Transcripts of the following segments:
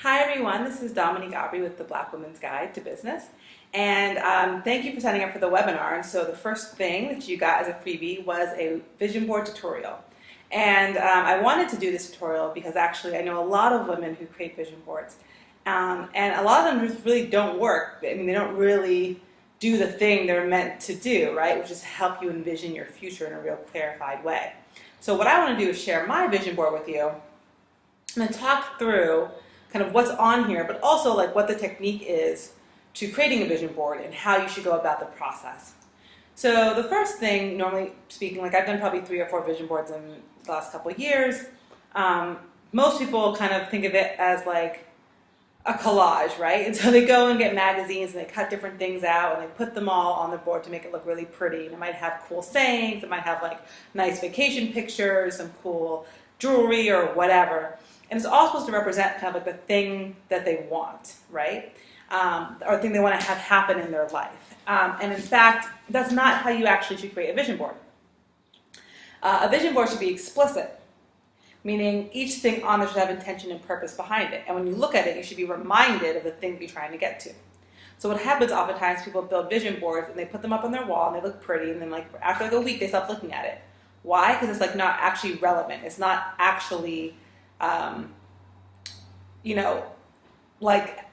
Hi everyone, this is Dominique Aubrey with the Black Women's Guide to Business. And thank you for signing up for the webinar. And so the first thing that you got as a freebie was a vision board tutorial. And I wanted to do this tutorial because actually I know a lot of women who create vision boards. And a lot of them just really don't work. I mean, they don't really do the thing they're meant to do, right? Which is help you envision your future in a real clarified way. So what I want to do is share my vision board with you and talk through kind of what's on here, but also like what the technique is to creating a vision board and how you should go about the process. So the first thing, normally speaking, like I've done probably 3 or 4 vision boards in the last couple of years. Most people kind of think of it as like a collage, right? And so they go and get magazines and they cut different things out and they put them all on the board to make it look really pretty. And it might have cool sayings, it might have like nice vacation pictures, some cool jewelry or whatever. And it's all supposed to represent kind of like the thing that they want, right? Or the thing they want to have happen in their life. And in fact, that's not how you actually should create a vision board. A vision board should be explicit, meaning each thing on there should have intention and purpose behind it. And when you look at it, you should be reminded of the thing that you're trying to get to. So what happens oftentimes, people build vision boards and they put them up on their wall and they look pretty, and then like after like a week they stop looking at it. Why? Because it's like not actually relevant. It's not actually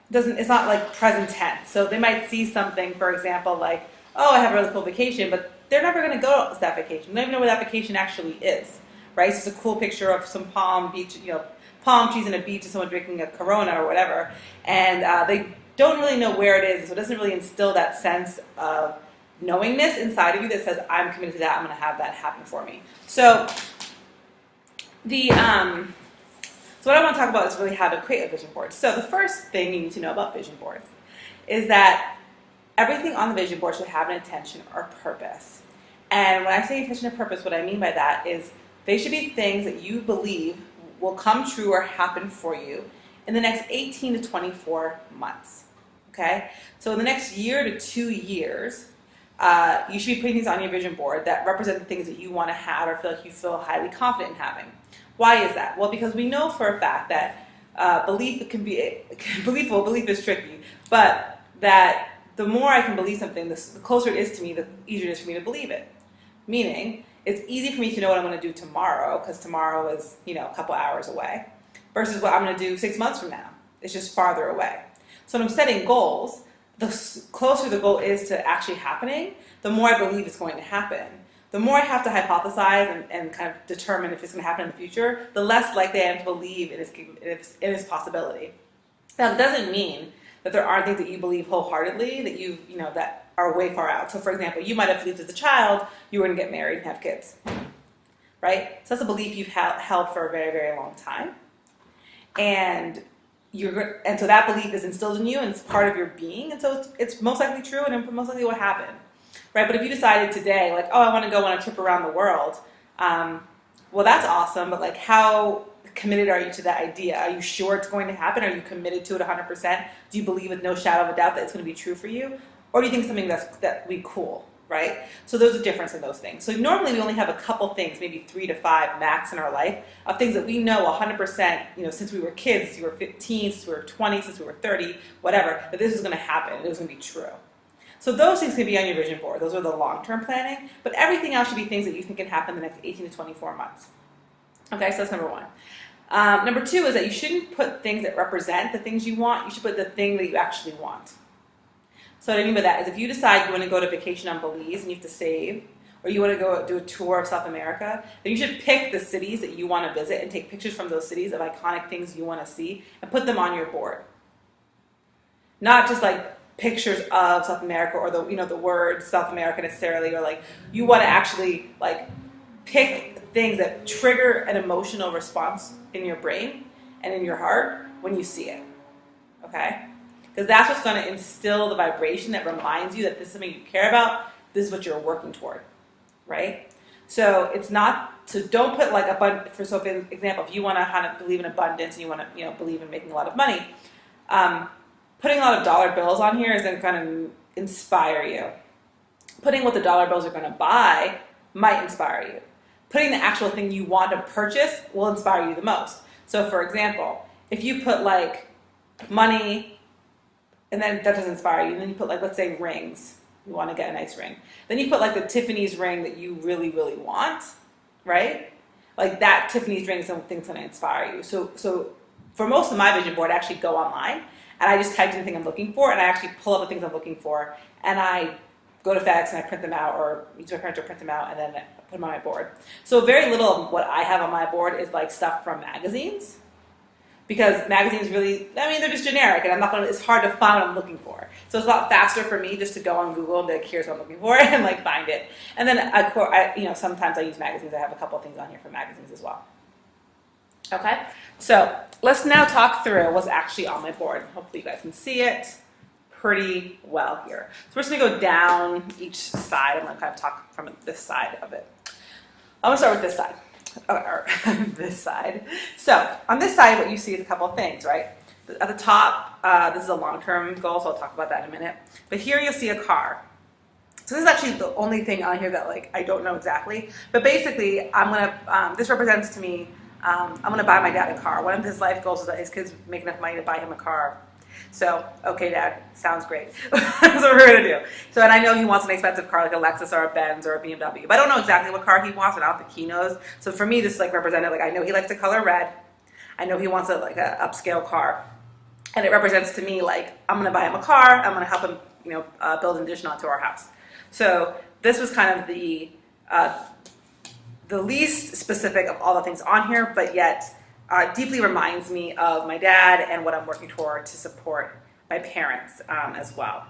it's not like present tense. So they might see something, for example, like, oh, I have a really cool vacation, but they're never going to go to that vacation. They don't even know where that vacation actually is, right? It's just a cool picture of some palm trees and a beach and someone drinking a Corona or whatever, and they don't really know where it is, so it doesn't really instill that sense of knowingness inside of you that says, I'm committed to that, I'm going to have that happen for me. So So what I want to talk about is really how to create a vision board. So the first thing you need to know about vision boards is that everything on the vision board should have an intention or purpose. And when I say intention or purpose, what I mean by that is they should be things that you believe will come true or happen for you in the next 18 to 24 months. Okay? So in the next year to 2 years, you should be putting things on your vision board that represent the things that you want to have or feel like you feel highly confident in having. Why is that? Well, because we know for a fact that belief is tricky, but that the more I can believe something, the closer it is to me, the easier it is for me to believe it. Meaning, it's easy for me to know what I'm going to do tomorrow, because tomorrow is, a couple hours away, versus what I'm going to do 6 months from now. It's just farther away. So when I'm setting goals, the closer the goal is to actually happening, the more I believe it's going to happen. The more I have to hypothesize and kind of determine if it's going to happen in the future, the less likely I am to believe in its possibility. Now, that doesn't mean that there aren't things that you believe wholeheartedly that that are way far out. So, for example, you might have believed as a child you were going to get married and have kids, right? So that's a belief you've held for a very, very long time, and so that belief is instilled in you and it's part of your being, and so it's most likely true and it most likely will happen. Right, but if you decided today, like, oh, I want to go on a trip around the world, well, that's awesome, but like, how committed are you to that idea? Are you sure it's going to happen? Are you committed to it 100%? Do you believe with no shadow of a doubt that it's going to be true for you? Or do you think something that would be cool, right? So there's a difference in those things. So normally we only have a couple things, maybe 3 to 5 max in our life, of things that we know 100%, since we were kids, since we were 15, since we were 20, since we were 30, whatever, that this is going to happen, it was going to be true. So those things can be on your vision board. Those are the long-term planning, but everything else should be things that you think can happen in the next 18 to 24 months. Okay, so that's number 1. Number 2 is that you shouldn't put things that represent the things you want. You should put the thing that you actually want. So what I mean by that is if you decide you want to go to vacation on Belize and you have to save, or you want to go do a tour of South America, then you should pick the cities that you want to visit and take pictures from those cities of iconic things you want to see and put them on your board. Not just like pictures of South America or the word South America necessarily, or like you want to actually like pick things that trigger an emotional response in your brain and in your heart when you see it. Okay? Because that's what's going to instill the vibration that reminds you that this is something you care about, this is what you're working toward. Right? So don't put like for example, if you want to believe in abundance and you want to believe in making a lot of money, putting a lot of dollar bills on here is going to kind of inspire you. Putting what the dollar bills are going to buy might inspire you. Putting the actual thing you want to purchase will inspire you the most. So for example, if you put like money, and then that doesn't inspire you. And then you put like, let's say rings. You want to get a nice ring. Then you put like the Tiffany's ring that you really, really want, right? Like that Tiffany's ring is something that's going to inspire you. So for most of my vision board, I actually go online and I just type in the thing I'm looking for, and I actually pull up the things I'm looking for, and I go to FedEx and I print them out, or use my printer to print them out, and then I put them on my board. So very little of what I have on my board is like stuff from magazines, because magazines really, I mean, they're just generic, and it's hard to find what I'm looking for. So it's a lot faster for me just to go on Google and be like, here's what I'm looking for, and like find it. And then sometimes I use magazines. I have a couple of things on here for magazines as well. Okay, so let's now talk through what's actually on my board. Hopefully you guys can see it pretty well here. So we're just gonna go down each side. I'm gonna kind of talk from this side of it. I'm gonna start with this side. Or this side. So on this side, what you see is a couple of things, right? At the top, this is a long-term goal, so I'll talk about that in a minute. But here you'll see a car. So this is actually the only thing on here that like I don't know exactly. But basically, I'm gonna. This represents to me. I'm gonna buy my dad a car. One of his life goals is that his kids make enough money to buy him a car. So, okay, Dad, sounds great. That's what we're gonna do. So, and I know he wants an expensive car like a Lexus or a Benz or a BMW, but I don't know exactly what car he wants, and I don't think he knows. So for me, this is like represented, like I know he likes the color red. I know he wants an upscale car. And it represents to me like, I'm gonna buy him a car, I'm gonna help him, build an addition onto our house. So this was kind of the least specific of all the things on here, but yet deeply reminds me of my dad and what I'm working toward to support my parents as well.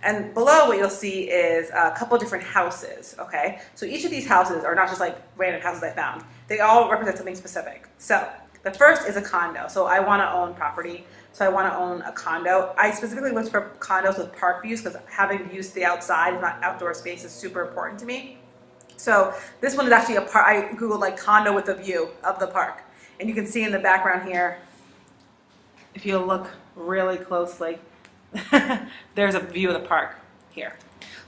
And below what you'll see is a couple different houses, okay? So each of these houses are not just like random houses I found. They all represent something specific. So the first is a condo. So I wanna own property. So I wanna own a condo. I specifically looked for condos with park views because having views to the outside, not outdoor space, is super important to me. So this one is actually I Googled like condo with a view of the park. And you can see in the background here, if you look really closely, there's a view of the park here.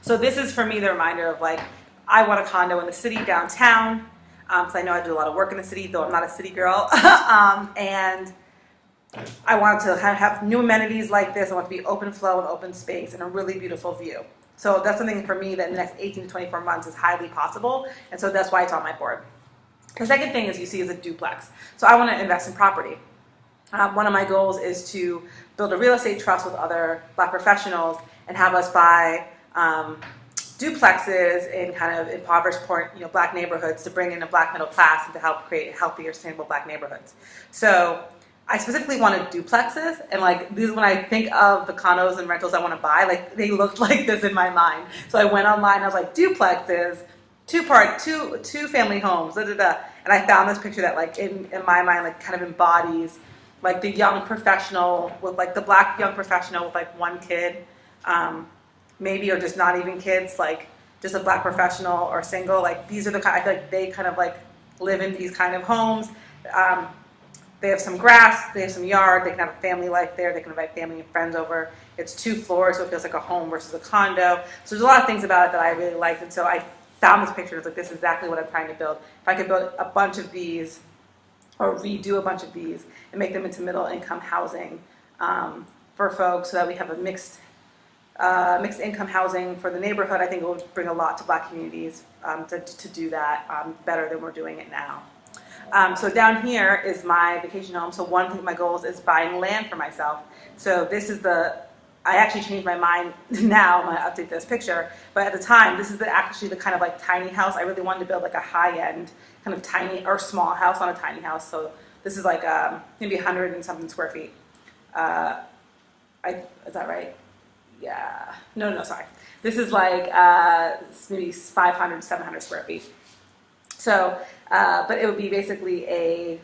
So this is for me the reminder of like, I want a condo in the city downtown, because I know I do a lot of work in the city, though I'm not a city girl. And I want to have new amenities like this. I want to be open flow and open space and a really beautiful view. So that's something for me that in the next 18 to 24 months is highly possible. And so that's why it's on my board. The second thing is you see is a duplex. So I want to invest in property. One of my goals is to build a real estate trust with other Black professionals and have us buy duplexes in kind of impoverished, Black neighborhoods to bring in a Black middle class and to help create healthier, sustainable Black neighborhoods. So I specifically wanted duplexes, and like these, when I think of the condos and rentals I want to buy, like they looked like this in my mind. So I went online, I was like, duplexes, two family homes, da da da. And I found this picture that like in my mind like kind of embodies like the young professional with like the Black young professional with like one kid, maybe, or just not even kids, like just a Black professional or single. Like these are the kind, I feel like they kind of like live in these kind of homes. They have some grass, they have some yard, they can have a family life there, they can invite family and friends over. It's 2 floors, so it feels like a home versus a condo. So there's a lot of things about it that I really liked, and so I found this picture, and it's like, this is exactly what I'm trying to build. If I could build a bunch of these, or redo a bunch of these, and make them into middle income housing for folks, so that we have a mixed income housing for the neighborhood, I think it would bring a lot to Black communities to do that better than we're doing it now. So down here is my vacation home. So one of my goals is buying land for myself. So this is I actually changed my mind now when I update this picture, but at the time, this is actually the kind of like tiny house. I really wanted to build like a high-end kind of tiny or small house on a tiny house. So this is like maybe 100 and something square feet. Is that right? Yeah. No, sorry. This is like maybe 500, 700 square feet. So, but it would be basically a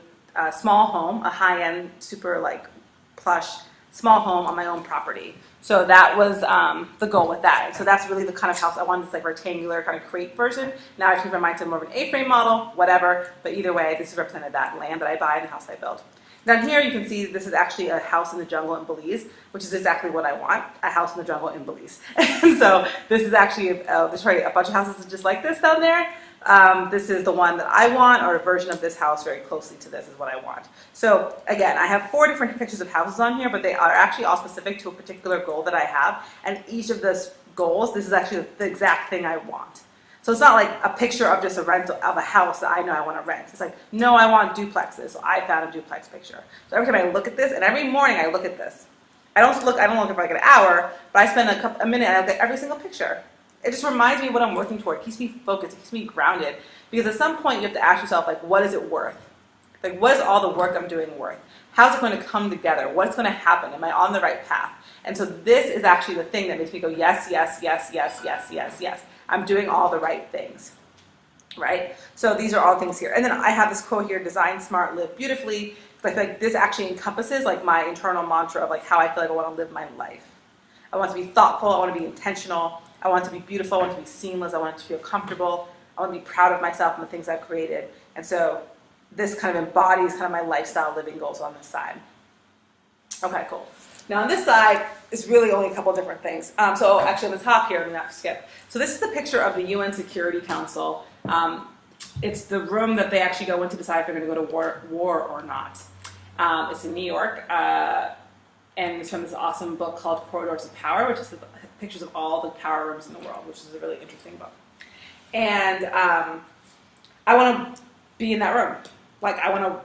small home, a high-end, super like plush small home on my own property. So that was the goal with that. So that's really the kind of house I wanted, this like rectangular kind of crate version. Now I changed my mind to more of an A-frame model, whatever. But either way, this represented that land that I buy and the house I build. Down here you can see this is actually a house in the jungle in Belize, which is exactly what I want, a house in the jungle in Belize. And so this is actually, there's probably a bunch of houses just like this down there. This is the one that I want, or a version of this house very closely to this is what I want. So again, I have 4 different pictures of houses on here, but they are actually all specific to a particular goal that I have. And each of those goals, this is actually the exact thing I want. So it's not like a picture of just a rental of a house that I know I want to rent. It's like, no, I want duplexes. So I found a duplex picture. So every time I look at this, and every morning I look at this. I don't look for like an hour, but I spend a minute and I look at every single picture. It just reminds me of what I'm working toward. It keeps me focused. It keeps me grounded. Because at some point you have to ask yourself, like, what is it worth? Like, what is all the work I'm doing worth? How's it going to come together? What's going to happen? Am I on the right path? And so this is actually the thing that makes me go, yes, yes, yes, yes, yes, yes, yes. I'm doing all the right things, right? So these are all things here. And then I have this quote here, design smart, live beautifully. I feel like this actually encompasses like my internal mantra of like how I feel like I want to live my life. I want to be thoughtful. I want to be intentional. I want it to be beautiful. I want it to be seamless. I want it to feel comfortable. I want to be proud of myself and the things I've created. And so this kind of embodies kind of my lifestyle living goals on this side. Okay, cool. Now on this side, it's really only a couple different things. So actually on the top here, I'm going to have to skip. So this is the picture of the UN Security Council. It's the room that they actually go in to decide if they're going to go to war or not. It's in New York, and it's from this awesome book called Corridors of Power, which is the pictures of all the power rooms in the world, which is a really interesting book. And I want to be in that room. Like, I want to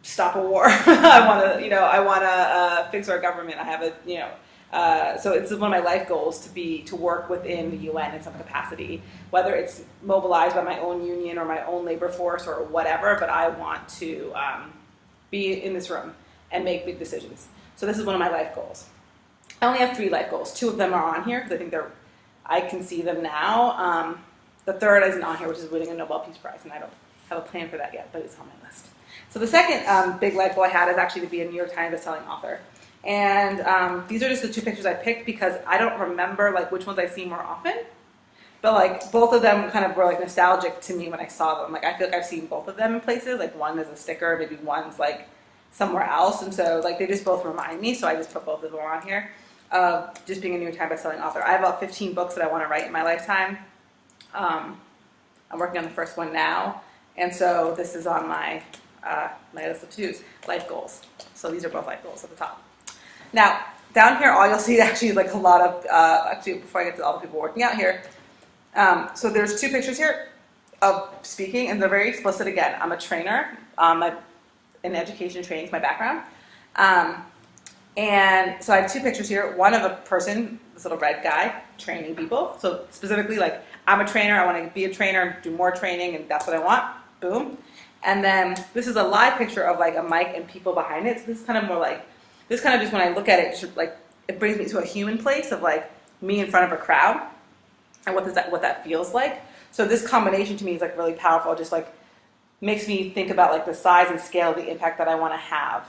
stop a war. I want to fix our government. I have so it's one of my life goals to work within the UN in some capacity, whether it's mobilized by my own union or my own labor force or whatever, but I want to be in this room and make big decisions. So this is one of my life goals. I only have 3 life goals. 2 of them are on here because I think I can see them now. The third isn't on here, which is winning a Nobel Peace Prize, and I don't have a plan for that yet, but it's on my list. So the second big life goal I had is actually to be a New York Times bestselling author. And these are just the 2 pictures I picked because I don't remember like which ones I see more often. But like both of them kind of were like nostalgic to me when I saw them. Like I feel like I've seen both of them in places. Like one is a sticker, maybe one's like somewhere else. And so like they just both remind me. So I just put both of them on here. Just being a New York Times bestselling author. I have about 15 books that I want to write in my lifetime. I'm working on the first one now. And so this is on my list of to-dos, life goals. So these are both life goals at the top. Now, down here, all you'll see actually is like a lot of, actually before I get to all the people working out here, so there's 2 pictures here of speaking, and they're very explicit again. I'm a trainer, in education and training is my background. And so I have 2 pictures here, one of a person, this little red guy, training people. So specifically like, I'm a trainer, I want to be a trainer, do more training, and that's what I want, boom. And then this is a live picture of like a mic and people behind it. So this is kind of more like, this kind of just when I look at it, just like it brings me to a human place of like me in front of a crowd and what that feels like. So this combination to me is like really powerful. It just like makes me think about like the size and scale of the impact that I want to have.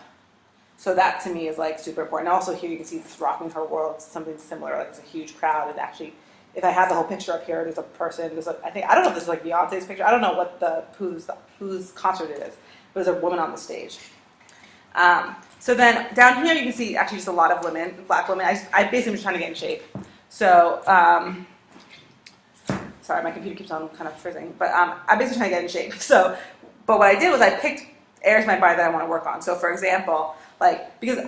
So that to me is like super important. And also here you can see this Rocking Her World, something similar. Like it's a huge crowd. And actually, if I have the whole picture up here, there's a person. I don't know if this is like Beyonce's picture. I don't know what whose concert it is. But there's a woman on the stage. So then down here you can see actually just a lot of women, black women. I basically am just trying to get in shape. So, sorry, my computer keeps on kind of frizzing. But I'm basically trying to get in shape. So, but what I did was I picked areas of my body that I want to work on. So for example, like, because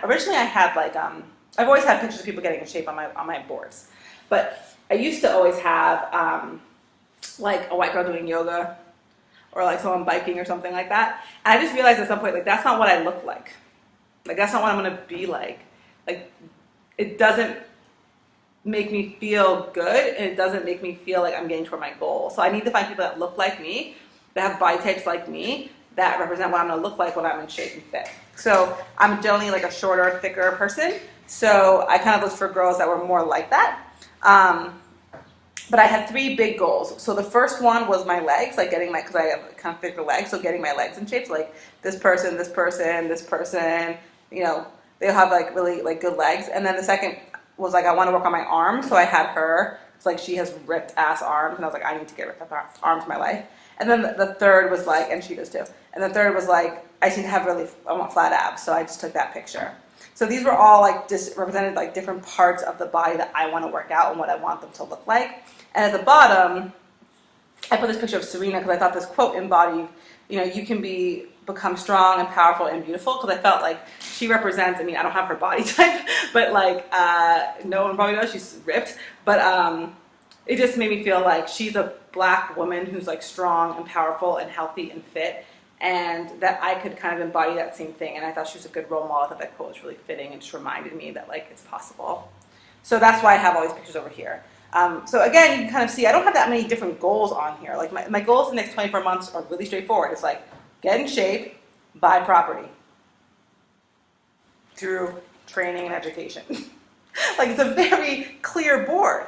originally I had like, I've always had pictures of people getting in shape on my boards. But I used to always have like a white girl doing yoga or like someone biking or something like that. And I just realized at some point, like, that's not what I look like. Like, that's not what I'm going to be like. Like, it doesn't make me feel good, and it doesn't make me feel like I'm getting toward my goal. So I need to find people that look like me, that have body types like me, that represent what I'm going to look like when I'm in shape and fit. So I'm generally like a shorter, thicker person. So I kind of looked for girls that were more like that. But I had 3 big goals. So the first one was my legs, like getting because I have kind of thicker legs, so getting my legs in shape. So like this person, this person, this person, you know, they'll have like really like good legs. And then the second was like I want to work on my arms. So I had her. It's like she has ripped ass arms, and I was like, I need to get ripped arms in my life. And then the third was like, and she does too. And the third was like, I want flat abs. So I just took that picture. So these were all like just represented like different parts of the body that I want to work out and what I want them to look like. And at the bottom I put this picture of Serena because I thought this quote embodied, you can become strong and powerful and beautiful, because I felt like she represents, I don't have her body type, but like, no one probably knows she's ripped, but it just made me feel like she's a Black woman who's like strong and powerful and healthy and fit, and that I could kind of embody that same thing. And I thought she was a good role model. I thought that quote was really fitting and just reminded me that like it's possible. So that's why I have all these pictures over here. So again, you can kind of see I don't have that many different goals on here. Like my goals in the next 24 months are really straightforward. It's like get in shape, buy property through training and education. Like it's a very clear board,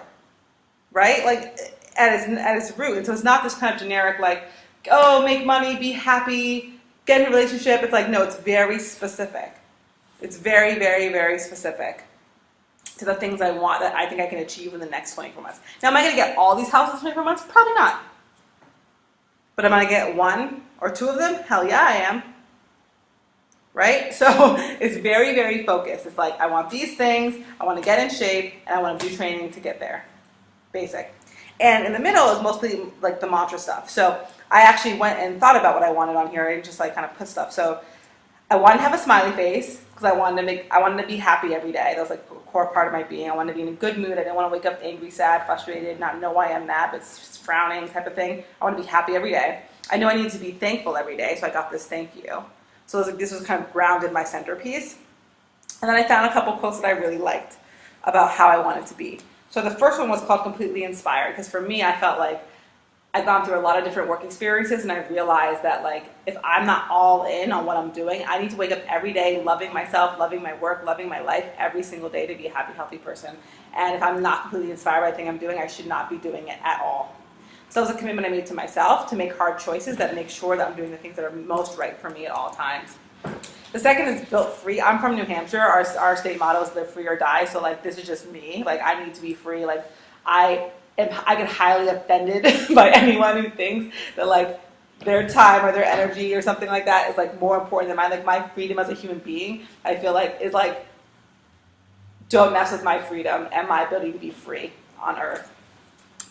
right? Like at its root. And so it's not this kind of generic like, oh, make money, be happy, get in a relationship. It's like, no, it's very specific. It's very, very, very specific to the things I want that I think I can achieve in the next 24 months. Now, am I going to get all these houses in 24 months? Probably not. But am I going to get one or two of them? Hell yeah, I am. Right? So it's very, very focused. It's like, I want these things, I want to get in shape, and I want to do training to get there. Basic. And in the middle is mostly like the mantra stuff. So I actually went and thought about what I wanted on here and just like kind of put stuff. So I wanted to have a smiley face because I wanted to be happy every day. That was like a core part of my being. I wanted to be in a good mood. I didn't want to wake up angry, sad, frustrated, not know why I'm mad, but just frowning type of thing. I want to be happy every day. I knew I needed to be thankful every day, so I got this thank you. So this was kind of grounded my centerpiece. And then I found a couple quotes that I really liked about how I wanted to be. So the first one was called Completely Inspired, because for me, I felt like I've gone through a lot of different work experiences, and I realized that like if I'm not all in on what I'm doing, I need to wake up every day loving myself, loving my work, loving my life every single day to be a happy, healthy person. And if I'm not completely inspired by the thing I'm doing, I should not be doing it at all. So that was a commitment I made to myself to make hard choices that make sure that I'm doing the things that are most right for me at all times. The second is Built Free. I'm from New Hampshire. Our state motto is live free or die. So like this is just me. Like I need to be free. Like I get highly offended by anyone who thinks that like their time or their energy or something like that is like more important than mine. Like my freedom as a human being, I feel like is like, don't mess with my freedom and my ability to be free on earth.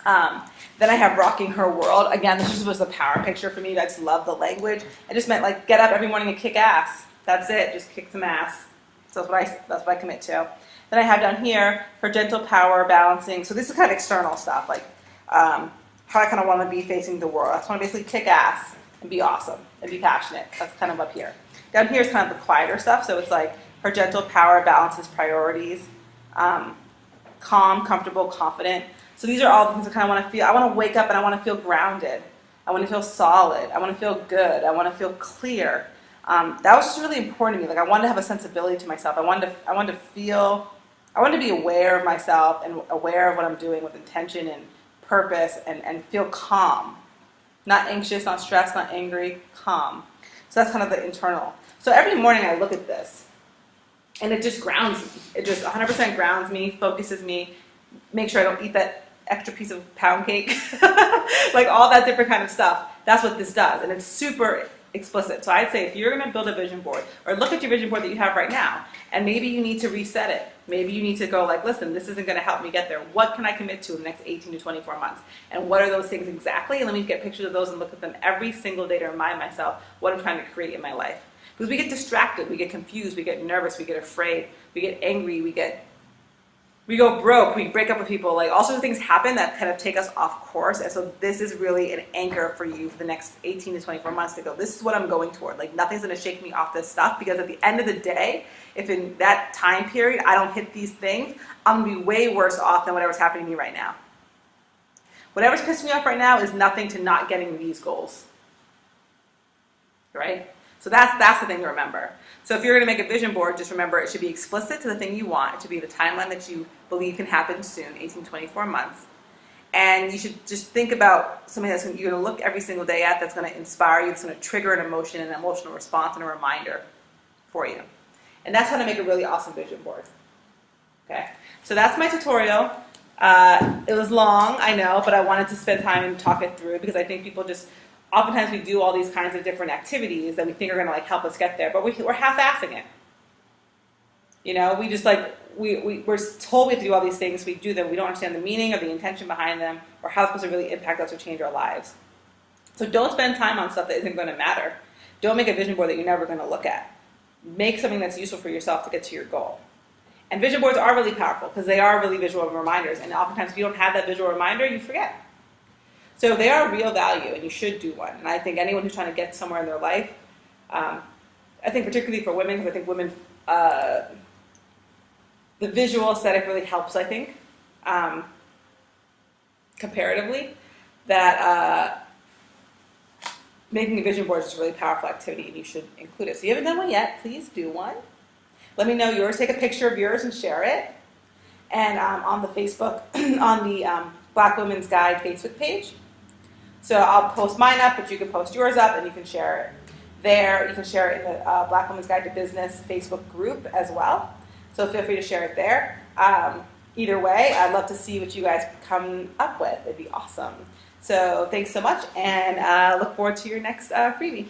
Then I have Rocking Her World. Again, this just was a power picture for me. I just love the language. It just meant like get up every morning and kick ass. That's it. Just kick some ass. So that's what I commit to. Then I have down here Her Gentle Power, Balancing. So this is kind of external stuff, like how I kind of want to be facing the world. I just want to basically kick ass and be awesome and be passionate. That's kind of up here. Down here is kind of the quieter stuff. So it's like Her Gentle Power balances priorities. Calm, comfortable, confident. So these are all the things I kind of want to feel. I want to wake up and I want to feel grounded. I want to feel solid. I want to feel good. I want to feel clear. That was just really important to me. Like I wanted to have a sensibility to myself. I wanted to be aware of myself and aware of what I'm doing with intention and purpose and feel calm. Not anxious, not stressed, not angry, calm. So that's kind of the internal. So every morning I look at this and it just grounds me. It just 100% grounds me, focuses me, makes sure I don't eat that extra piece of pound cake, like all that different kind of stuff. That's what this does. And it's super explicit. So I'd say if you're going to build a vision board or look at your vision board that you have right now, and maybe you need to reset it. Maybe you need to go like, listen, this isn't going to help me get there. What can I commit to in the next 18 to 24 months? And what are those things exactly? And let me get pictures of those and look at them every single day to remind myself what I'm trying to create in my life. Because we get distracted, we get confused, we get nervous, we get afraid, we get angry, we go broke, we break up with people, like all sorts of things happen that kind of take us off course. And so this is really an anchor for you for the next 18 to 24 months to go, this is what I'm going toward. Like nothing's going to shake me off this stuff, because at the end of the day, if in that time period I don't hit these things, I'm going to be way worse off than whatever's happening to me right now. Whatever's pissing me off right now is nothing to not getting these goals. Right? So that's the thing to remember. So if you're going to make a vision board, just remember it should be explicit to the thing you want. It should be the timeline that you believe can happen soon, 18, 24 months. And you should just think about something that's you're going to look every single day at, that's going to inspire you, that's going to trigger an emotion, an emotional response, and a reminder for you. And that's how to make a really awesome vision board. Okay? So that's my tutorial. It was long, I know, but I wanted to spend time and talk it through, because I think people just oftentimes we do all these kinds of different activities that we think are going to like help us get there, but we're half-assing it. You know, we just like, we're told we have to do all these things, we do them, we don't understand the meaning or the intention behind them, or how it's supposed to really impact us or change our lives. So don't spend time on stuff that isn't going to matter. Don't make a vision board that you're never going to look at. Make something that's useful for yourself to get to your goal. And vision boards are really powerful because they are really visual reminders. And oftentimes if you don't have that visual reminder, you forget. So they are real value and you should do one. And I think anyone who's trying to get somewhere in their life, I think particularly for women, because I think women, the visual aesthetic really helps, I think, comparatively, that making a vision board is a really powerful activity and you should include it. So if you haven't done one yet, please do one. Let me know yours. Take a picture of yours and share it. And on the Facebook, on the Black Women's Guide Facebook page. So I'll post mine up, but you can post yours up and you can share it there. You can share it in the Black Women's Guide to Business Facebook group as well. So feel free to share it there. Either way, I'd love to see what you guys come up with. It'd be awesome. So thanks so much, and look forward to your next freebie.